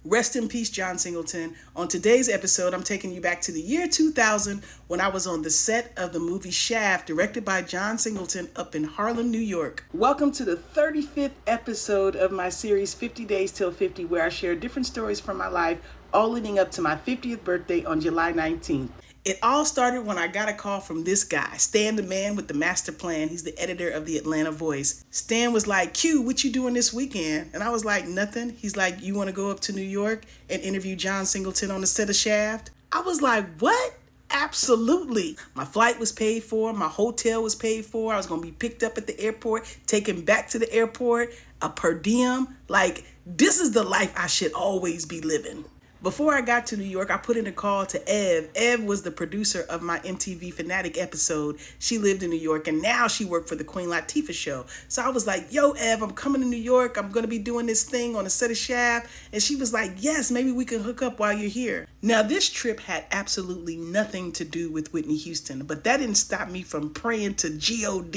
Rest in peace, John Singleton. On today's episode, I'm taking you back to the year 2000 when I was on the set of the movie Shaft, directed by John Singleton up in Harlem, New York. Welcome to the 35th episode of my series 50 Days Till 50, where I share different stories from my life, all leading up to my 50th birthday on July 19th. It all started when I got a call from this guy, Stan the man with the master plan. He's the editor of the Atlanta Voice. Stan was like, Q, what you doing this weekend? And I was like, nothing. He's like, you want to go up to New York and interview John Singleton on the set of Shaft? I was like, what? Absolutely. My flight was paid for. My hotel was paid for. I was going to be picked up at the airport, taken back to the airport, a per diem. Like, this is the life I should always be living. Before I got to New York, I put in a call to Ev. Ev was the producer of my MTV Fanatic episode. She lived in New York, and now she worked for the Queen Latifah show. So I was like, yo, Ev, I'm coming to New York. I'm going to be doing this thing on the set of Shaft. And she was like, yes, maybe we can hook up while you're here. Now, this trip had absolutely nothing to do with Whitney Houston, but that didn't stop me from praying to God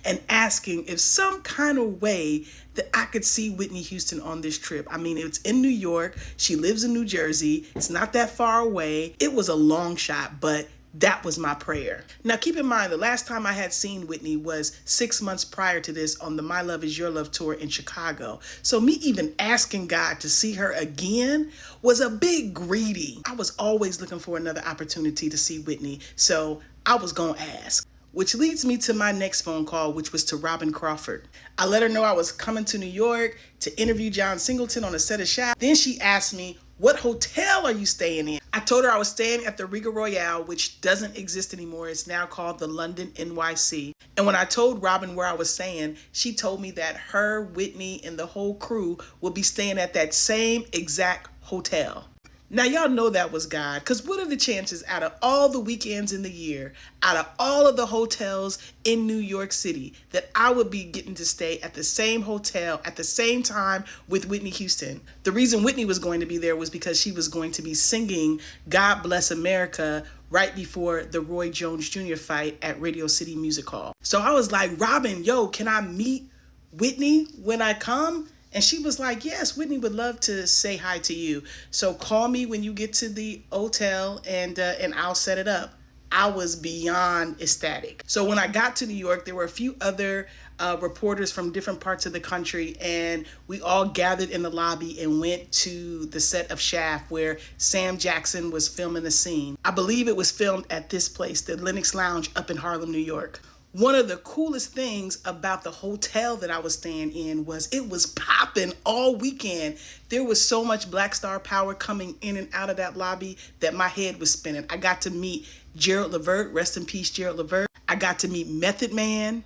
and asking if some kind of way that I could see Whitney Houston on this trip. I mean, it's in New York. She lives in New Jersey. It's not that far away. It was a long shot, but that was my prayer. Now, keep in mind, the last time I had seen Whitney was 6 months prior to this on the My Love Is Your Love tour in Chicago. So me even asking God to see her again was a bit greedy. I was always looking for another opportunity to see Whitney, so I was gonna ask. Which leads me to my next phone call, which was to Robin Crawford. I let her know I was coming to New York to interview John Singleton on a set of Shaft. Then she asked me, what hotel are you staying in? I told her I was staying at the Regal Royale, which doesn't exist anymore. It's now called the London NYC. And when I told Robin where I was staying, she told me that her, Whitney, and the whole crew would be staying at that same exact hotel. Now, y'all know that was God, because what are the chances out of all the weekends in the year, out of all of the hotels in New York City, that I would be getting to stay at the same hotel at the same time with Whitney Houston? The reason Whitney was going to be there was because she was going to be singing God Bless America right before the Roy Jones Jr. fight at Radio City Music Hall. So I was like, Robin, yo, can I meet Whitney when I come? And she was like, yes, Whitney would love to say hi to you. So call me when you get to the hotel and I'll set it up. I was beyond ecstatic. So when I got to New York, there were a few other reporters from different parts of the country, and we all gathered in the lobby and went to the set of Shaft where Sam Jackson was filming the scene. I believe it was filmed at this place, the Lenox Lounge up in Harlem, New York. One of the coolest things about the hotel that I was staying in was it was popping all weekend. There was so much Black Star power coming in and out of that lobby that my head was spinning. I got to meet Gerald Levert, rest in peace, Gerald Levert. I got to meet Method Man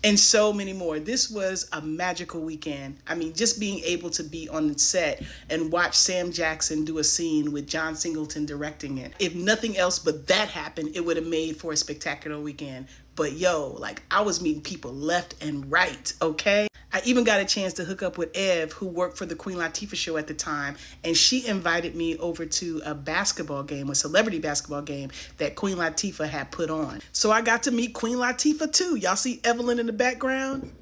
and so many more. This was a magical weekend. I mean, just being able to be on the set and watch Sam Jackson do a scene with John Singleton directing it. If nothing else but that happened, it would have made for a spectacular weekend. But yo, like, I was meeting people left and right, okay? I even got a chance to hook up with Ev, who worked for the Queen Latifah show at the time, and she invited me over to a basketball game, a celebrity basketball game that Queen Latifah had put on. So I got to meet Queen Latifah too. Y'all see Evelyn in the background?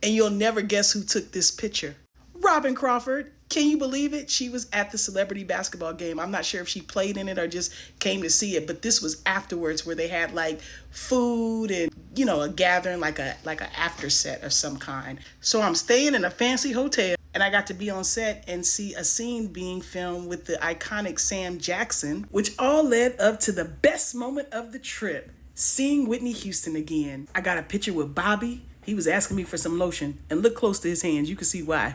And you'll never guess who took this picture. Robin Crawford. Can you believe it? She was at the celebrity basketball game. I'm not sure if she played in it or just came to see it, but this was afterwards where they had like food and, you know, a gathering, like a after set of some kind. So I'm staying in a fancy hotel and I got to be on set and see a scene being filmed with the iconic Sam Jackson, which all led up to the best moment of the trip, seeing Whitney Houston again. I got a picture with Bobby. He was asking me for some lotion, and look close to his hands. You can see why.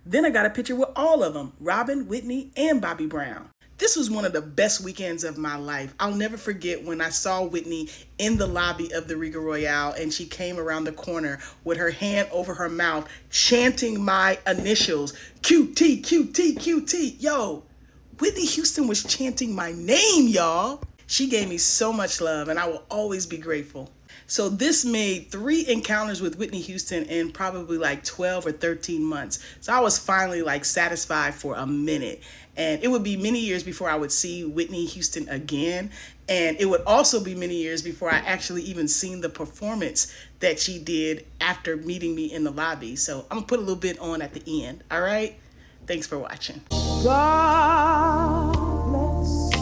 Then I got a picture with all of them, Robin, Whitney, and Bobby Brown. This was one of the best weekends of my life. I'll never forget when I saw Whitney in the lobby of the Regal Royale and she came around the corner with her hand over her mouth, chanting my initials, QT, QT, QT. Yo, Whitney Houston was chanting my name, y'all. She gave me so much love and I will always be grateful. So this made 3 encounters with Whitney Houston in probably like 12 or 13 months. So I was finally like satisfied for a minute. And it would be many years before I would see Whitney Houston again. And it would also be many years before I actually even seen the performance that she did after meeting me in the lobby. So I'm gonna put a little bit on at the end, all right? Thanks for watching. God bless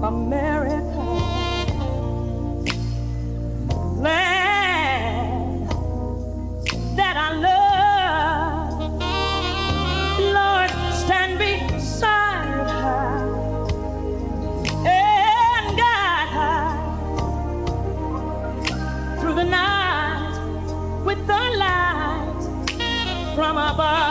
America, land that I love. Lord, stand beside her and guide her through the night with the light from above.